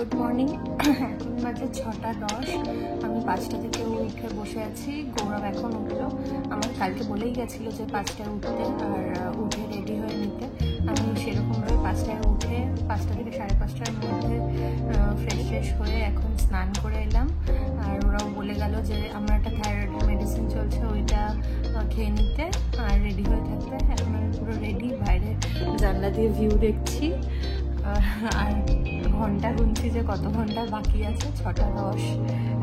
Good morning. এখন বাজে 6:10। আমি 5টা থেকে উঠে বসে আছি। গৌরব এখন উঠলো। আমার কালকে বলেই গেছিলো যে 5টায় উঠতে আর উঠে রেডি হয়ে নিতে। আমি সেরকমভাবে 5টায় উঠে 5টা থেকে 5:30টার মধ্যে ফ্রেশ হয়ে এখন স্নান করে এলাম। আর ওরাও বলে গেল যে আমার একটা থাইরয়েডের মেডিসিন চলছে, ওইটা খেয়ে নিতে আর রেডি হয়ে থাকতে। এখন আমি পুরো রেডি, বাইরে জানলা দিয়ে ভিউ দেখছি আর ঘন্টা গুনছি যে কত ঘন্টা বাকি আছে। 6:10।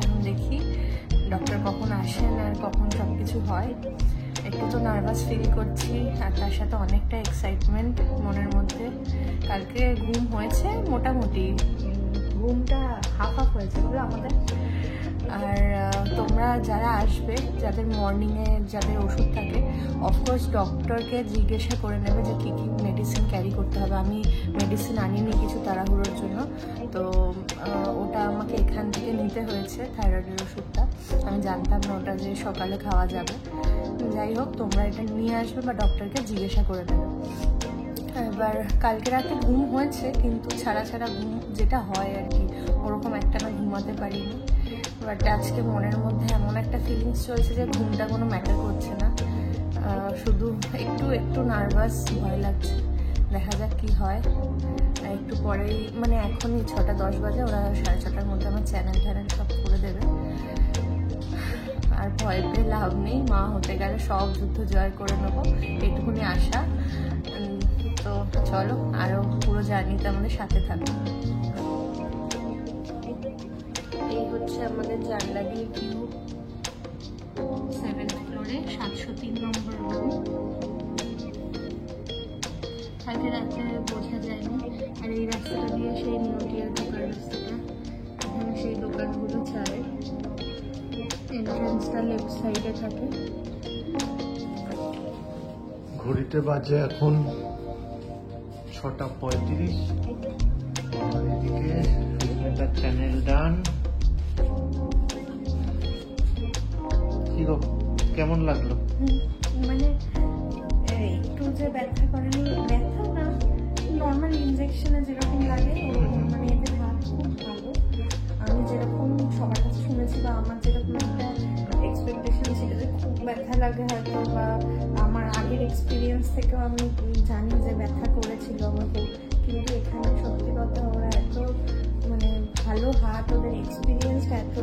এখন দেখি ডক্টর কখন আসেন আর কখন সব কিছু হয়। একটু তো নার্ভাস ফিল করছি আর তার সাথে অনেকটা এক্সাইটমেন্ট মনের মধ্যে। কালকে ঘুম হয়েছে মোটামুটি, ঘুমটা হাফ হয়েছে বলে আমাদের। আর তোমরা যারা আসবে, যাদের মর্নিংয়ে যাদের ওষুধ থাকে, অফকোর্স ডক্টরকে জিজ্ঞাসা করে নেবে যে কী কী মেডিসিন ক্যারি করতে হবে। আমি মেডিসিন আনিনি কিছু তাড়াহুড়োর জন্য, তো ওটা আমাকে এখান থেকে নিতে হয়েছে, থাইরয়েডের ওষুধটা। আমি জানতাম না ওটা যে সকালে খাওয়া যাবে। যাই হোক, তোমরা এটা নিয়ে আসবে বা ডক্টরকে জিজ্ঞাসা করে নেবে। এবার কালকে রাতে ঘুম হয়েছে, কিন্তু ছাড়া ঘুম যেটা হয় আর কি, ওরকম একটা না ঘুমাতে পারিনি। বাট আজকে মনের মধ্যে এমন একটা ফিলিংস চলছে যে ঘুমটা কোনো ম্যাটার করছে না, শুধু একটু নার্ভাস, ভয় লাগছে। দেখা যাক কি হয়। একটু পরেই, মানে এখনই 6:10 বাজে, ওরা 6:30টার মধ্যে আমার চ্যানেল সব করে দেবে। আর ভয় পেয়ে লাভ নেই, মা হতে গেলে সব যুদ্ধ জয় করে নেবো, এইটুকুনি আশা। তো চলো, আরও পুরো জার্নিতে আমাদের সাথে থাকবে। এই হচ্ছে আমাদের জানলা দিয়ে ভিউ, 7th ফ্লোরে 703 নম্বর রুম। কালকে রাতে বোঝা যায়নি। আর এই রাস্তাটা দিয়ে সেই নিউটিয়ার ঢোকার রাস্তাটা, এখানে সেই দোকানগুলো চায়। এন্ট্রান্সটা লেফট সাইডে থাকে। ঘড়িতে বাজে এখন 6:35। আর এদিকে সুস্মিতার চ্যানেল ডান। কি গো, কেমন লাগলো? মানে একটু যে ব্যথা করেনি, ব্যথা না, নর্মাল ইনজেকশনে যেরকম লাগে ওরকম। মানে এদের হাত খুব ভালো। আমি যেরকম সবার কাছে শুনেছি বা আমার যেরকম একটা এক্সপেকটেশন ছিল যে খুব ব্যথা লাগে হয়তো, বা আমার আগের এক্সপিরিয়েন্স থেকেও আমি জানি যে ব্যথা করেছিল আমাকে, কিন্তু এখানে সত্যি কথা ওরা এত মানে ভালো হাত, ওদের এক্সপিরিয়েন্স এত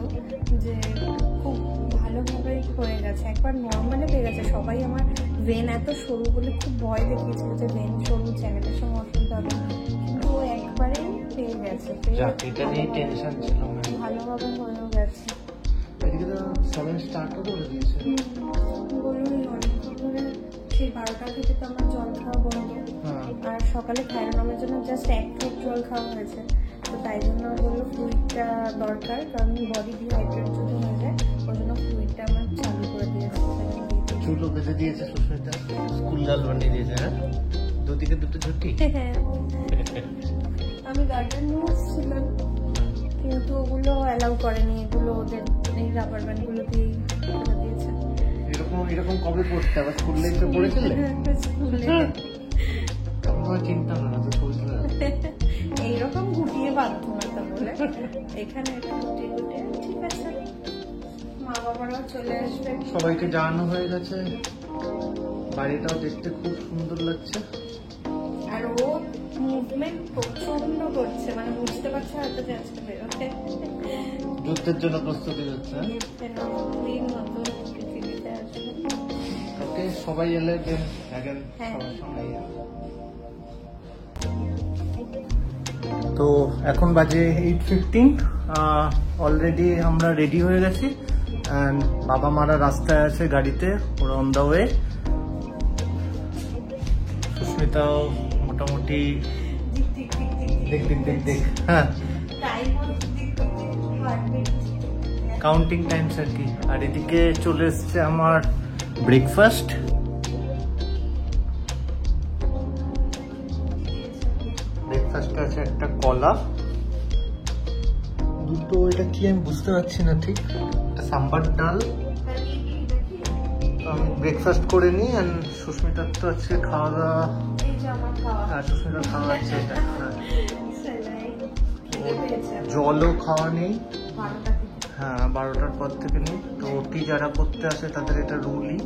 যে খুব ভালোভাবেই হয়ে গেছে। একবার নর্মালে পেয়ে গেছে। সবাই আমার ভেন এত সরু বলে খুব ভয় দেখিয়েছিল যে ভেন সরু, চ্যানেলের সঙ্গে অসুবিধা হবে, কিন্তু ও একবারেই পেয়ে গেছে। এটা নিয়ে টেনশন ছিল না, ভালোভাবে হয়েও গেছে। এদিকে তো 7 স্টার্টও করে দিয়েছে। বলুন, অনেকক্ষণ ধরে সেই 12টা থেকে তো আমার জল খাওয়া বন্ধ। আর সকালে থাইরয়েডের জন্য জাস্ট 1 ঢোক জল খাওয়া হয়েছে, তো তাই জন্য বললো ফ্লুইডটা দরকার, কারণ বডি ডিহাইড্রেট যদি হয়ে যায়, ওই জন্য ফ্লুইডটা আমার চালু করে দিয়েছে। চুলও বেঁধে দিয়েছে সুস্মিতা, স্কুল লাল বানিয়ে দিয়েছে। হ্যাঁ, দুদিকে দুটো ঝুটি। আমি গার্ডেন নিয়ে ছিলাম, কিন্তু ওগুলো অ্যালাউ করেনি। এগুলো ওদের এই রাবার ব্যান্ডগুলো দিয়েই করে দিয়েছে। এরকম কবে পড়তে আবার স্কুল লাইফে পড়েছিলে? আমার চিন্তা না, তো পড়তে এইরকম গুটিয়ে বাঁধতো না তো বলে এখানে একটা গুটিয়ে ঠিক আছে। মা বাবারাও চলে আসবে, সবাইকে জানানো হয়ে গেছে। বাড়িটাও দেখতে খুব সুন্দর লাগছে। আর ও মুভমেন্ট প্রচন্ড করছে, মানে বুঝতে পারছে হয়তো যে আজকে বেরোতে যুদ্ধের জন্য প্রস্তুতি হচ্ছে। ওকে, সবাই এলে তো এখন বাজে 8:15। অলরেডি আমরা রেডি হয়ে গেছি। অ্যান্ড বাবা মারা রাস্তায় আছে গাড়িতে, ওরা অন দ্য ওয়ে। সুস্মিতাও মোটামুটি দেখ হ্যাঁ, কাউন্টিং টাইমস আর কি। আর এদিকে চলে এসছে আমার ব্রেকফাস্ট। ব্রেকফাস্টে আছে একটা কলা, দুটো, এটা কি আমি বুঝতে পারছি না ঠিক, একটা সাম্বার ডাল। আমি ব্রেকফাস্ট করে নিই। অ্যান্ড সুস্মিতার তো আজকে খাওয়া দাওয়া, হ্যাঁ সুস্মিতার খাওয়া আছে এটা। ও জলও খাওয়া নেই। 12টা থেকে। হ্যাঁ 12টার পর থেকে নেই। তো ওটি যারা করতে আসে তাদের এটা রুলই,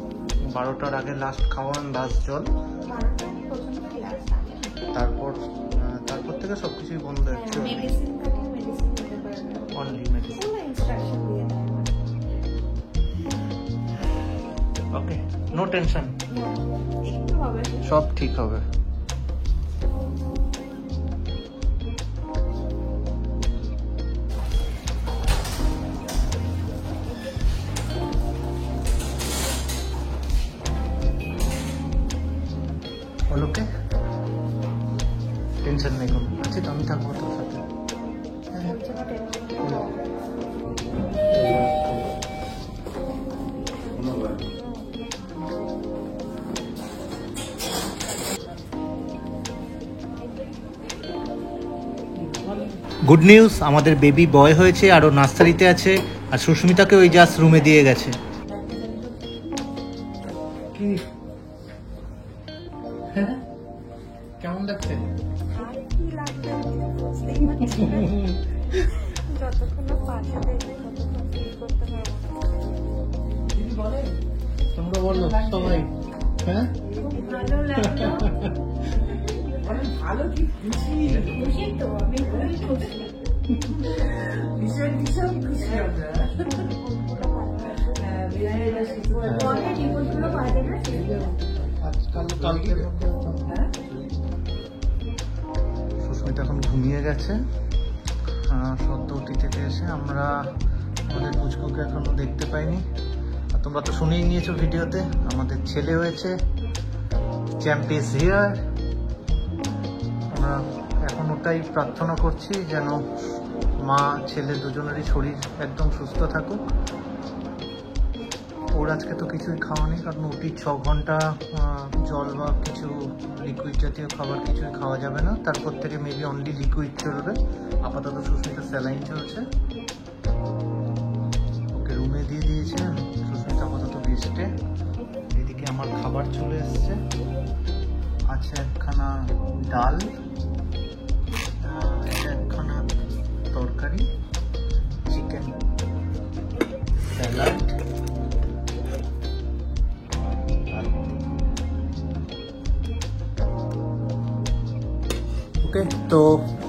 12টার আগে লাস্ট খাওয়া, লাস্ট জল। 12টা পর্যন্ত ক্লাস থাকে। তারপর থেকে সবকিছুই বন্ধ হচ্ছে। মেডিসিন থাকে, মেডিসিন নিতে পারবে। Only medicine. পুরো ইনস্ট্রাকশন দিয়ে দেয়। ওকে, নো টেনশন, একটু হবে। সব ঠিক হবে। ওকে, টেনশন নেই কোনো। আচ্ছা তো আমি থাকবো তোর সাথে। গুড নিউজ, আমাদের বেবি বয় হয়েছে, আরও নার্সারিতে আছে, আর সুস্মিতাকে ওই জাস্ট রুমে দিয়ে গেছে। কি কেমন লাগছে? আর কি লাগবে বুঝতেই পারছি না। যতক্ষণ না পাশে দেখবো ততক্ষণ ফিল করতে পারবো না। তোমরা বলো সবাই। হ্যাঁ ভালো লাগলো। ভালো কি খুশি, খুশি তো, আমি খুবই খুশি। ভীষণ ভীষণ খুশি আমরা। বিরিয়ানিটা শিখবো। পরে রিপোর্টগুলো পাওয়া যাবে। সুস্মিতা এখন ঘুমিয়ে গেছে সদ্য ওটি থেকে এসে। আমরা আমাদের পুচকুকে এখনো দেখতে পাইনি, আর তোমরা তো শুনেই নিয়েছো ভিডিওতে, আমাদের ছেলে হয়েছে, চ্যাম্পিয়ন্স হিয়ার। আমরা এখন ওটাই প্রার্থনা করছি যেন মা ছেলে দুজনেরই শরীর একদম সুস্থ থাকুক। ওর আজকে তো কিছুই খাওয়া নেই, কারণ ওটি 6 ঘন্টা জল বা কিছু লিকুইড জাতীয় খাবার কিছুই খাওয়া যাবে না। তারপর থেকে মেবি অনলি লিকুইড চলবে। আপাতত সুস্মিতা স্যালাইন চলছে, ওকে রুমে দিয়ে দিয়েছেন। সুস্মিতা আপাতত রেস্টে। এদিকে আমার খাবার চলে এসছে, আছে একখানা ডাল, একখানা তরকারি, চিকেন স্যালাড। ওকে, তো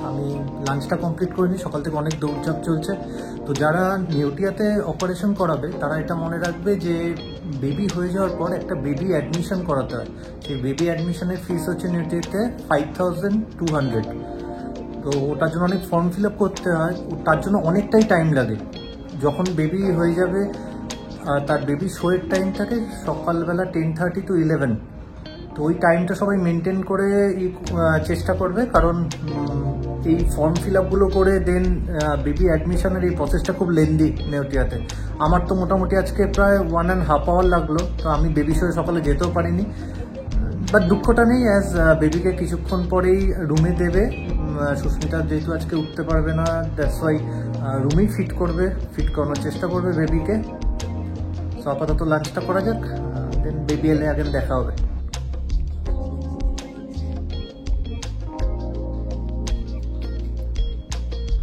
আমি লাঞ্চটা কমপ্লিট করিনি, সকাল থেকে অনেক দৌড়ঝাঁপ চলছে। তো যারা নেউটিয়াতে অপারেশন করাবে তারা এটা মনে রাখবে যে বেবি হয়ে যাওয়ার পর একটা বেবি অ্যাডমিশন করাতে হয়। সেই বেবি অ্যাডমিশনের ফিস হচ্ছে নেউটিয়াতে 5200। তো ওটার জন্য অনেক ফর্ম ফিল আপ করতে হয়, তার জন্য অনেকটাই টাইম লাগে। যখন বেবি হয়ে যাবে, তার বেবি শোয়ের টাইম থাকে সকালবেলা 10:30 to 11। তো ওই টাইমটা সবাই মেনটেন করে চেষ্টা করবে, কারণ এই ফর্ম ফিল আপগুলো করে দেন বেবি অ্যাডমিশনের এই প্রসেসটা খুব লেন্দি নেউটিয়াতে। আমার তো মোটামুটি আজকে প্রায় 1.5 hour লাগলো। তো আমি বেবি শোয়ে সকালে যেতেও পারিনি, বাট দুঃখটা নেই, অ্যাজ বেবিকে কিছুক্ষণ পরেই রুমে দেবে। সুস্মিতা যেহেতু আজকে উঠতে পারবে না, দ্যাটস ওয়াই রুমেই ফিট করানোর চেষ্টা করবে বেবিকে। সো আপাতত লাঞ্চটা করা যাক, দেন বেবি এলে আগেন দেখা হবে।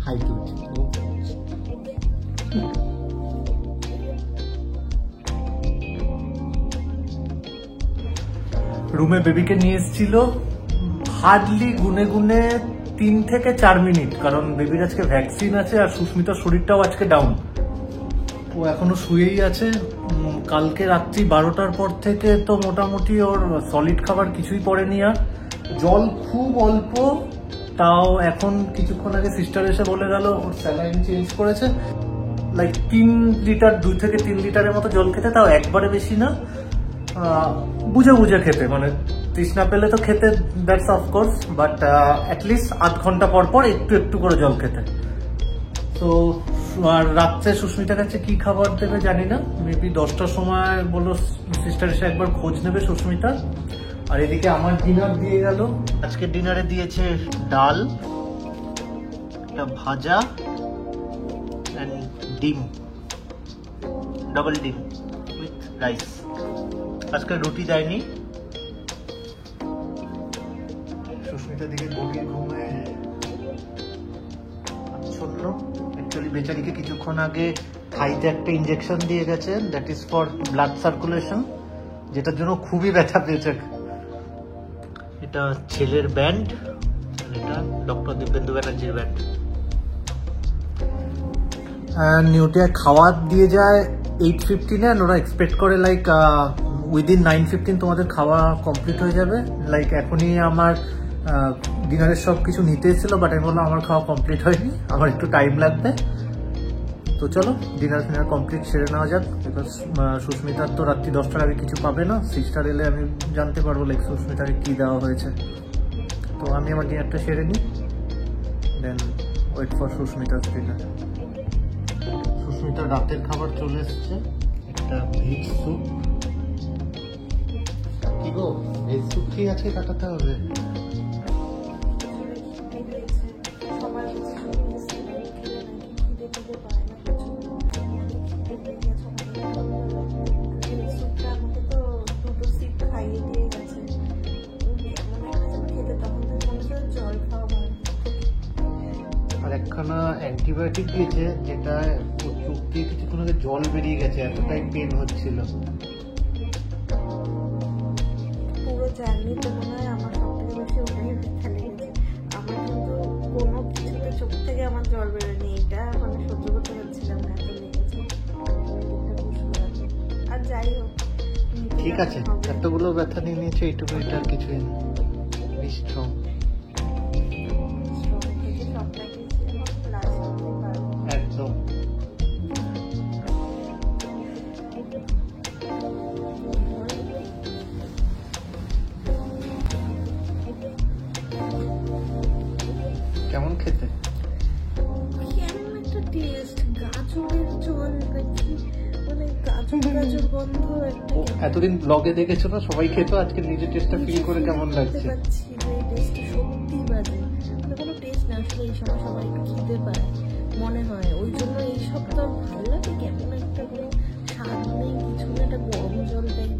হাই টু রুমে বেবিকে নিয়ে এসেছিল হার্ডলি গুনে গুনে 3 থেকে 4 মিনিট, কারণ বেবির আজকে ভ্যাকসিন আছে আর সুস্মিতার শরীরটাও আজকে ডাউন। ও এখনো শুয়েই আছে। কালকে রাত্রি 12টার পর থেকে তো মোটামুটি ওর সলিড খাবার কিছুই পড়েনি, আর জল খুব অল্প। তাও এখন কিছুক্ষণ আগে সিস্টার এসে বলে গেল ওর স্যালাইন চেঞ্জ করেছে। লাইক 3 লিটার 2 থেকে 3 লিটারের মতো জল খেতে, তাও একবারে বেশি না, বুঝে বুঝে খেতে। মানে তৃষ্ণা পেলে তো খেতে, দ্যাটস অফকোর্স, বাট অ্যাটলিস্ট আধ ঘন্টা পর পর একটু একটু করে জল খেতে। তো আর রাত্রে সুস্মিতার কাছে কি খাবার দেবে জানি না, মেবি 10টার সময় বললো সিস্টার এসে একবার খোঁজ নেবে সুস্মিতা। আর এদিকে আমার ডিনার দিয়ে গেল। আজকে ডিনারে দিয়েছে ডাল, একটা ভাজা, এন্ড ডিম, ডাবল ডিম উইথ রাইস। আজকে রুটি দেয়নি। সুস্মিতার দিকে গভীর ঘুমে শূন্য। অ্যাকচুয়ালি বেচারিকে কিছুক্ষণ আগে খাইতে একটা ইনজেকশন দিয়ে গেছে, that is for blood circulation, যেটার জন্য খুবই ব্যথা পেয়েছে। এটা ছেলের ব্যান্ড, এটা ডক্টর দিব্যেন্দু ব্যানার্জির ব্যান্ড। নিউটিয়া খাওয়ার দিয়ে যায় 8:15 and ওরা এক্সপেক্ট করে লাইক উইদিন 9:15 তোমাদের খাওয়া কমপ্লিট হয়ে যাবে। লাইক এখনই আমার ডিনারের সব কিছু নিতে এসেছিল, বাট আমি বললাম আমার খাওয়া কমপ্লিট হয়নি, আমার একটু টাইম লাগবে। তো চলো ডিনার ফিনার কমপ্লিট সেরে নেওয়া যাক, বিকজ সুস্মিতার তো রাত্রি 10টার আগে কিছু পাবে না। সিস্টার এলে আমি জানতে পারবো লাইক সুস্মিতাকে কী দেওয়া হয়েছে। তো আমি আমার ডিনারটা সেরে নিই, দেন ওয়েট ফর সুস্মিতার ডিনার। সুস্মিতার রাতের খাবার চলে এসছে, একটা ভেজ স্যুপ। কি গো, ভেজ স্যুপ কি আছে কাটাতে হবে? আর একখানা অ্যান্টিবায়োটিক দিয়েছে, যেটা চোখ দিয়ে কিছুক্ষণ আগে জল বেরিয়ে গেছে, এতটাই পেন হচ্ছিল। পুরো জার্নিতে মনে হয় আমার সব থেকে বেশি ওটাই ব্যথা লেগেছে। আমার কিন্তু কোনো কিছুতে চোখ থেকে আমার জল বেরোয়নি, এটা মানে সহ্য করতে পারছিলাম না, এত লেগেছে। আর যাই হোক, ঠিক আছে, এতগুলো ব্যথা নিয়ে নিয়েছে, এইটুকু, এটা আর কিছুই না। স্ট্রং একদম। কেমন খেতে? কেমন একটা টেস্ট, গাজরের জল নাকি, মানে গাজর গন্ধ একটা। এতদিন ব্লগে দেখেছো না সবাই খেতো, আজকে নিজের টেস্টটা ফিল করে কেমন লাগছে? সত্যি বাজে, মানে কোনো টেস্ট না। আসলে এই সময় সবাই একটু খেতে পায় মনে হয়, ওই জন্য এইসব তো ভালো লাগে। কেমন একটা কোনো স্বাদ নেই, কিছু না, একটা গরম জল টাইপের